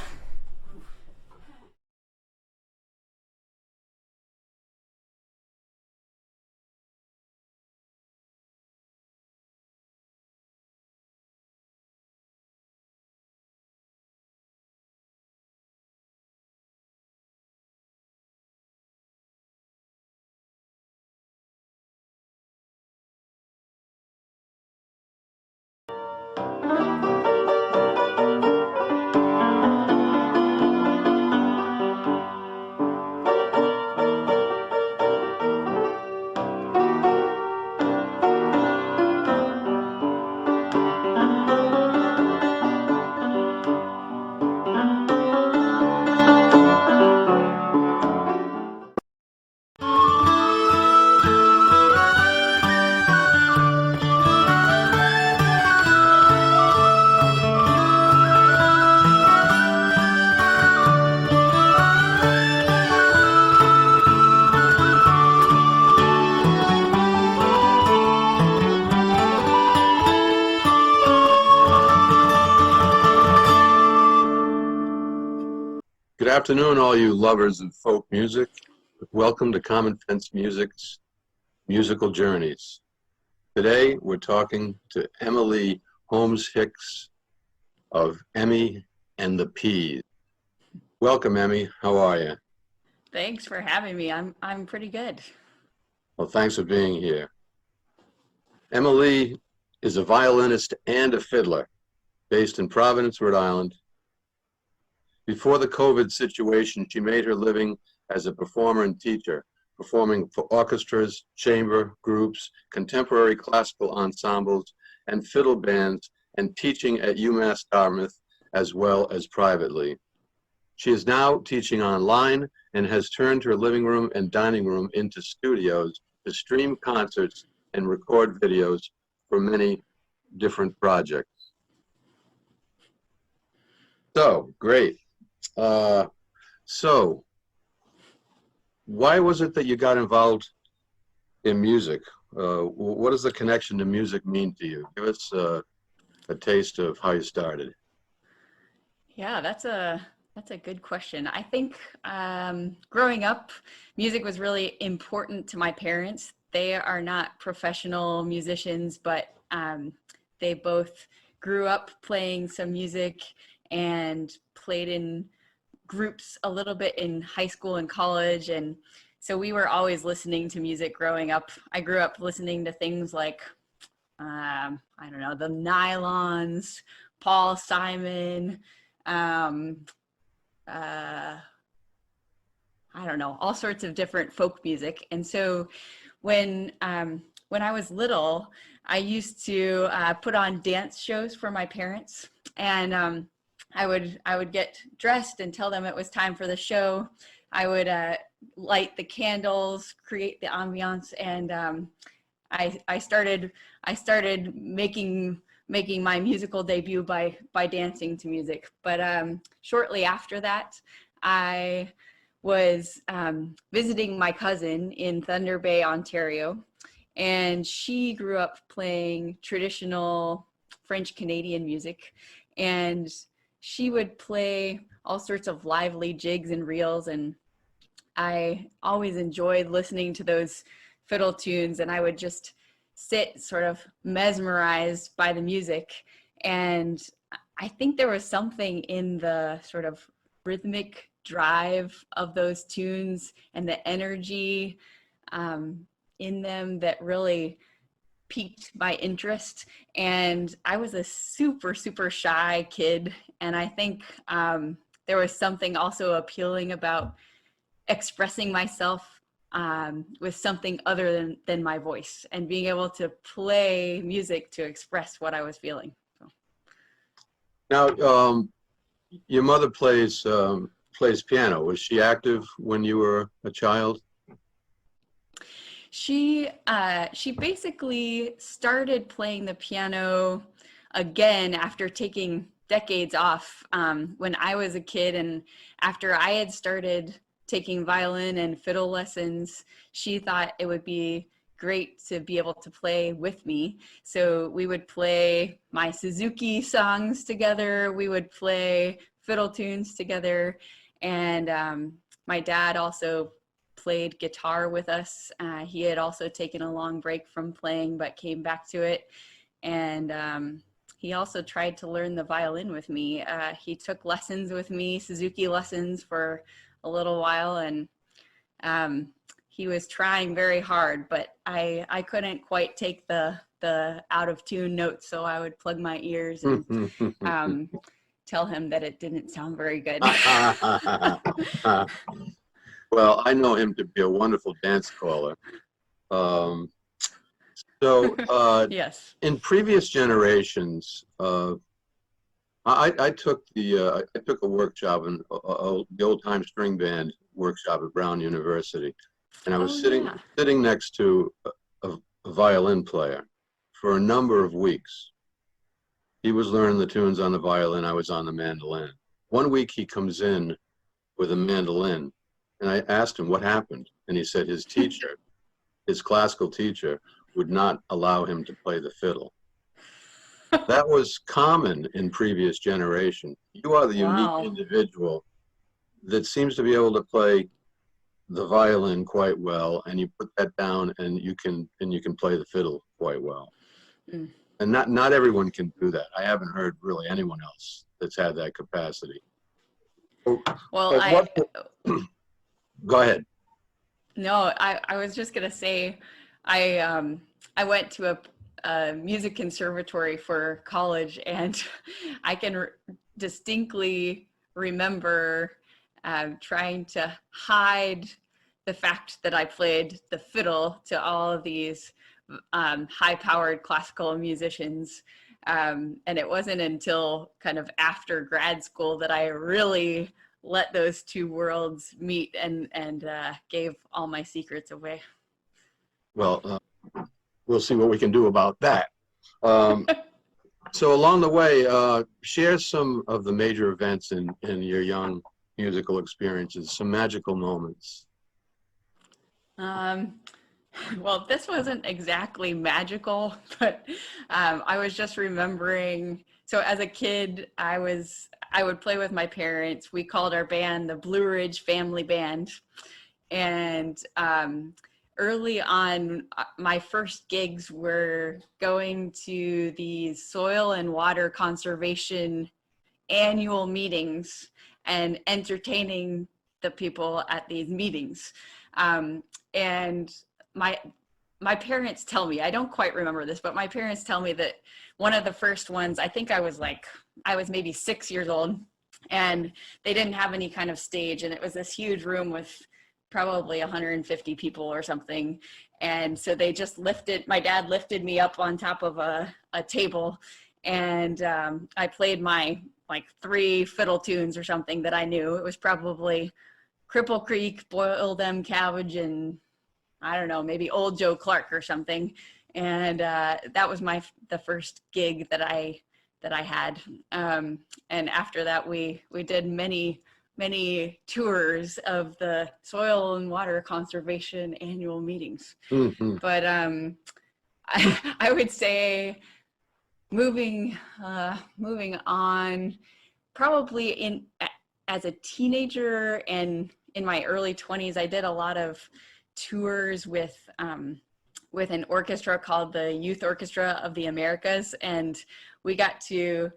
Good afternoon, all you lovers of folk music. Welcome to Common Fence Music's Musical Journeys. Today, we're talking to Emily Holmes Hicks of Emmy and the Peas. Welcome, Emmy. How are you? Thanks for having me. I'm pretty good. Well, thanks for being here. Emily is a violinist and a fiddler based in Providence, Rhode Island. Before the COVID situation, she made her living as a performer and teacher, performing for orchestras, chamber groups, contemporary classical ensembles, and fiddle bands, and teaching at UMass Dartmouth, as well as privately. She is now teaching online and has turned her living room and dining room into studios to stream concerts and record videos for many different projects. So, great. So, why was it that you got involved in music? What does the connection to music mean to you? Give us a taste of how you started. Yeah, that's a good question. I think growing up, music was really important to my parents. They are not professional musicians, but they both grew up playing some music and played in groups a little bit in high school and college. And so we were always listening to music growing up. I grew up listening to things like, I don't know, the Nylons, Paul Simon, I don't know, all sorts of different folk music. And so when I was little, I used to put on dance shows for my parents, and I would get dressed and tell them it was time for the show. I would light the candles, create the ambiance, and I started making my musical debut by dancing to music. But shortly after that, I was visiting my cousin in Thunder Bay, Ontario, and she grew up playing traditional French Canadian music, and she would play all sorts of lively jigs and reels, and I always enjoyed listening to those fiddle tunes, and I would just sit sort of mesmerized by the music. And I think there was something in the sort of rhythmic drive of those tunes and the energy in them that really piqued my interest. And I was a super, super shy kid. And I think there was something also appealing about expressing myself with something other than my voice, and being able to play music to express what I was feeling. So. Now, your mother plays piano. Was she active when you were a child? She basically started playing the piano again after taking decades off when I was a kid, and after I had started taking violin and fiddle lessons, she thought it would be great to be able to play with me. So we would play my Suzuki songs together. We would play fiddle tunes together. And my dad also played guitar with us. He had also taken a long break from playing, but came back to it. And he also tried to learn the violin with me. He took lessons with me, Suzuki lessons, for a little while. And he was trying very hard, but I couldn't quite take the out of tune notes, so I would plug my ears and tell him that it didn't sound very good. Well, I know him to be a wonderful dance caller. Yes. In previous generations, I took a work job in the old time string band workshop at Brown University, and I was sitting next to a violin player for a number of weeks. He was learning the tunes on the violin, I was on the mandolin. One week he comes in with a mandolin, and I asked him what happened, and he said his teacher, his classical teacher, would not allow him to play the fiddle. That was common in previous generations. You are the unique individual that seems to be able to play the violin quite well, and you put that down, and you can play the fiddle quite well. Mm. And not everyone can do that. I haven't heard really anyone else that's had that capacity. Well, go ahead. No, I was just gonna say, I went to a music conservatory for college, and I can distinctly remember trying to hide the fact that I played the fiddle to all of these high-powered classical musicians. And it wasn't until kind of after grad school that I really let those two worlds meet and gave all my secrets away. Well, we'll see what we can do about that. So along the way, share some of the major events in your young musical experiences, some magical moments. Well, this wasn't exactly magical, but I was just remembering. So as a kid, I would play with my parents. We called our band the Blue Ridge Family Band. And early on, my first gigs were going to the soil and water conservation annual meetings and entertaining the people at these meetings. And my parents tell me, I don't quite remember this, but my parents tell me that one of the first ones, I think I was maybe 6 years old, and they didn't have any kind of stage, and it was this huge room with probably 150 people or something. And so they just my dad lifted me up on top of a table, and I played my 3 fiddle tunes or something that I knew. It was probably Cripple Creek, Boil Them Cabbage, and I don't know, maybe Old Joe Clark or something. And that was the first gig that I had. And after that, we did many tours of the soil and water conservation annual meetings. Mm-hmm. But I would say moving on, probably as a teenager and in my early 20s, I did a lot of tours with an orchestra called the Youth Orchestra of the Americas, and we got to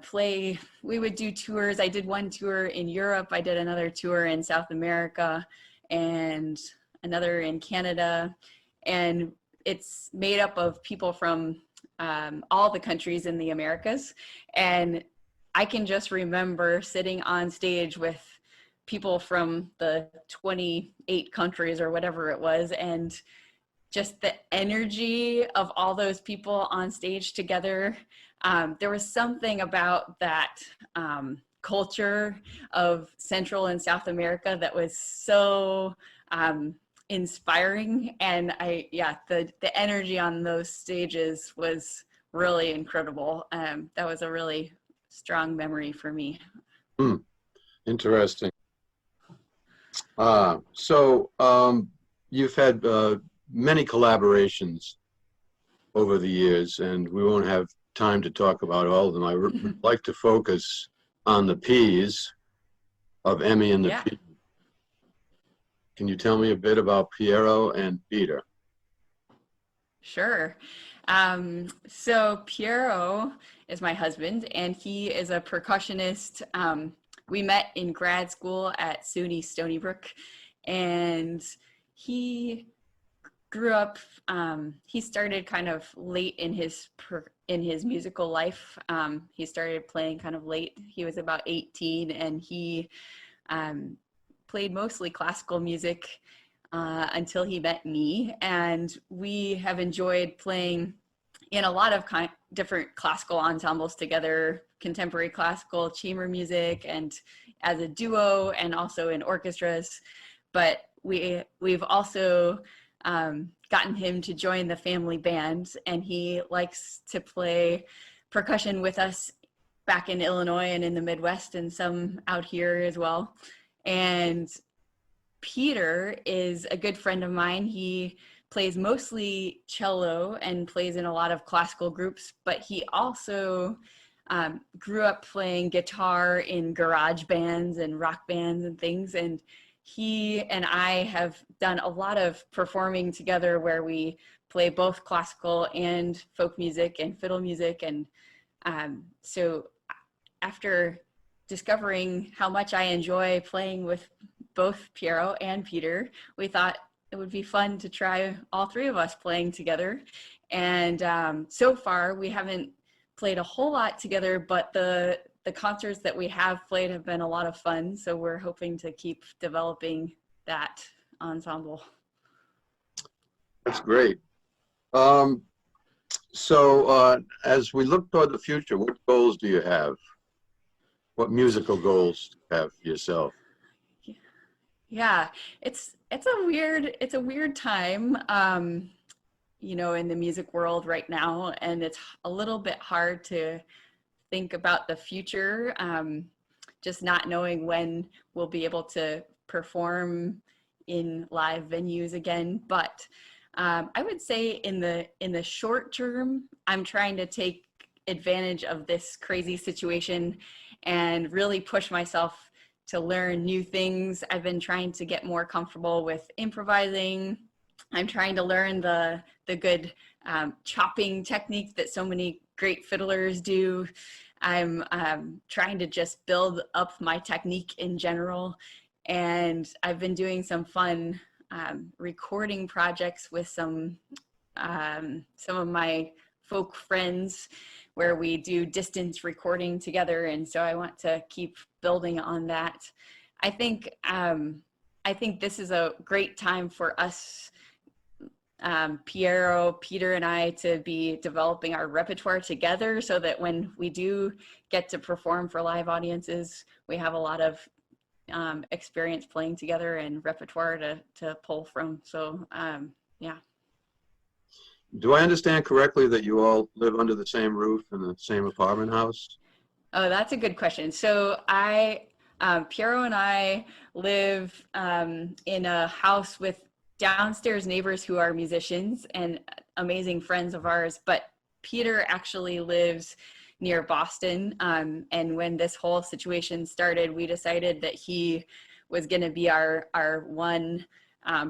play. We would do tours. I did one tour in Europe, I did another tour in South America, and another in Canada. And it's made up of people from all the countries in the Americas. And I can just remember sitting on stage with people from the 28 countries or whatever it was, and just the energy of all those people on stage together. There was something about that culture of Central and South America that was so inspiring. And the energy on those stages was really incredible. That was a really strong memory for me. Interesting. You've had many collaborations over the years, and we won't have time to talk about all of them. I would like to focus on the P's of Emmy and the Yeah. P. Can you tell me a bit about Piero and Peter? Sure. So Piero is my husband, and he is a percussionist. We met in grad school at SUNY Stony Brook, and he grew up. He started kind of late in his musical life. He started playing kind of late. He was about 18, and he played mostly classical music until he met me, and we have enjoyed playing in a lot of different classical ensembles together, contemporary classical, chamber music, and as a duo, and also in orchestras. But we've also gotten him to join the family band, and he likes to play percussion with us back in Illinois and in the Midwest, and some out here as well. And Peter is a good friend of mine. He plays mostly cello and plays in a lot of classical groups, but he also grew up playing guitar in garage bands and rock bands and things. And he and I have done a lot of performing together where we play both classical and folk music and fiddle music. And so after discovering how much I enjoy playing with both Piero and Peter, we thought it would be fun to try all three of us playing together. And so far we haven't played a whole lot together, but the concerts that we have played have been a lot of fun. So we're hoping to keep developing that ensemble. That's great. As we look toward the future, what goals do you have? What musical goals do you have for yourself? Yeah, it's a weird time, in the music world right now, and it's a little bit hard to think about the future, just not knowing when we'll be able to perform in live venues again. But I would say in the short term, I'm trying to take advantage of this crazy situation and really push myself to learn new things. I've been trying to get more comfortable with improvising. I'm trying to learn the good chopping technique that so many great fiddlers do. I'm trying to just build up my technique in general. And I've been doing some fun recording projects with some of my folk friends where we do distance recording together. And so I want to keep building on that. I think this is a great time for us, Piero, Peter, and I, to be developing our repertoire together so that when we do get to perform for live audiences, we have a lot of experience playing together and repertoire to pull from. So, yeah. Do I understand correctly that you all live under the same roof in the same apartment house? Oh, that's a good question. So Piero and I live in a house with downstairs neighbors who are musicians and amazing friends of ours, but Peter actually lives near Boston. And when this whole situation started, we decided that he was going to be our one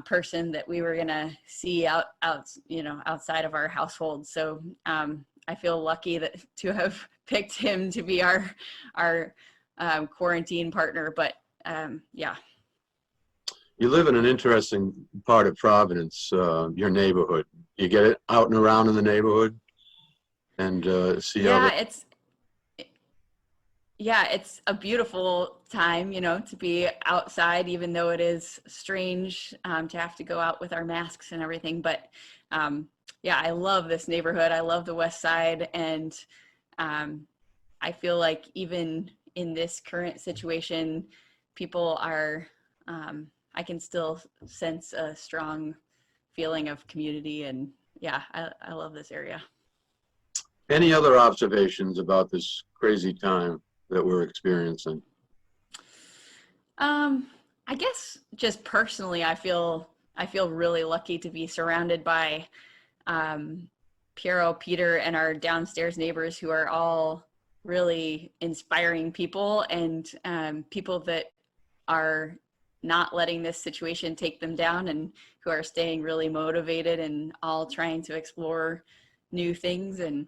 person that we were going to see outside of our household. So I feel lucky to have picked him to be our quarantine partner. But yeah. You live in an interesting part of Providence, your neighborhood. You get it out and around in the neighborhood and see how it's a beautiful time, to be outside, even though it is strange to have to go out with our masks and everything. But yeah, I love this neighborhood. I love the West Side. And I feel like even in this current situation, people are, I can still sense a strong feeling of community. And yeah, I love this area. Any other observations about this crazy time that we're experiencing? I guess just personally, I feel really lucky to be surrounded by Piero, Peter, and our downstairs neighbors who are all really inspiring people, and people that are not letting this situation take them down, and who are staying really motivated and all trying to explore new things. And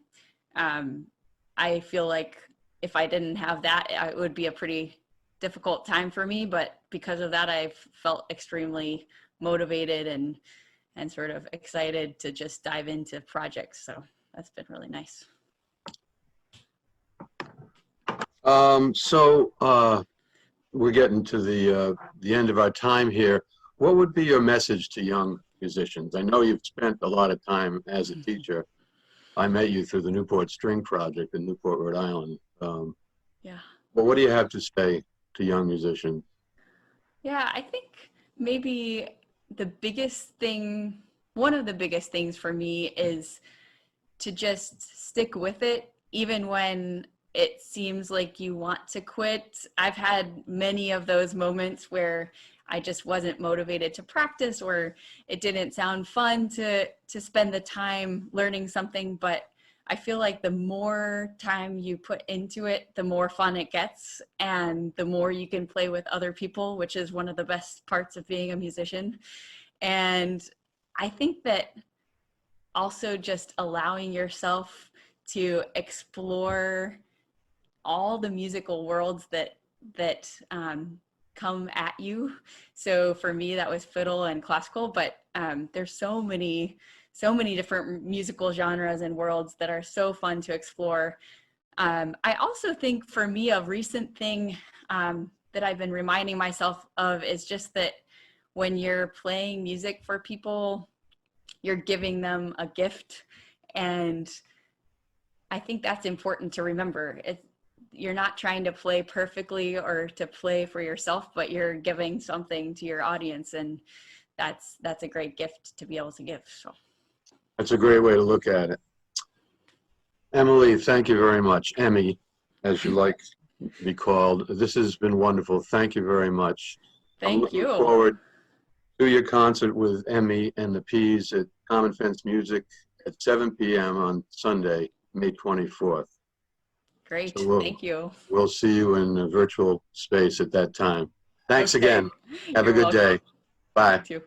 I feel like if I didn't have that, it would be a pretty difficult time for me. But because of that, I've felt extremely motivated and sort of excited to just dive into projects. So that's been really nice. We're getting to the end of our time here. What would be your message to young musicians? I know you've spent a lot of time as a teacher. I met you through the Newport String Project in Newport, Rhode Island. Yeah. But what do you have to say to young musicians? Yeah, I think maybe the biggest thing, one of the biggest things for me is to just stick with it, even when it seems like you want to quit. I've had many of those moments where I just wasn't motivated to practice, or it didn't sound fun to spend the time learning something. But I feel like the more time you put into it, the more fun it gets, and the more you can play with other people, which is one of the best parts of being a musician. And I think that also just allowing yourself to explore all the musical worlds that come at you. So for me, that was fiddle and classical, but there's so many different musical genres and worlds that are so fun to explore. I also think for me, a recent thing that I've been reminding myself of is just that when you're playing music for people, you're giving them a gift. And I think that's important to remember. You're not trying to play perfectly or to play for yourself, but you're giving something to your audience, and that's a great gift to be able to give. So That's a great way to look at it. Emily, thank you very much. Emmy, as you like to be called. This has been wonderful. Thank you very much. I'm thank looking you. forward to your concert with Emmy and the Peas at Common Fence Music at 7 p.m. on Sunday, May 24th. Great. So Thank you. we'll see you in a virtual space at that time. Thanks Okay. again. Have a You're good welcome. day. Bye. You too.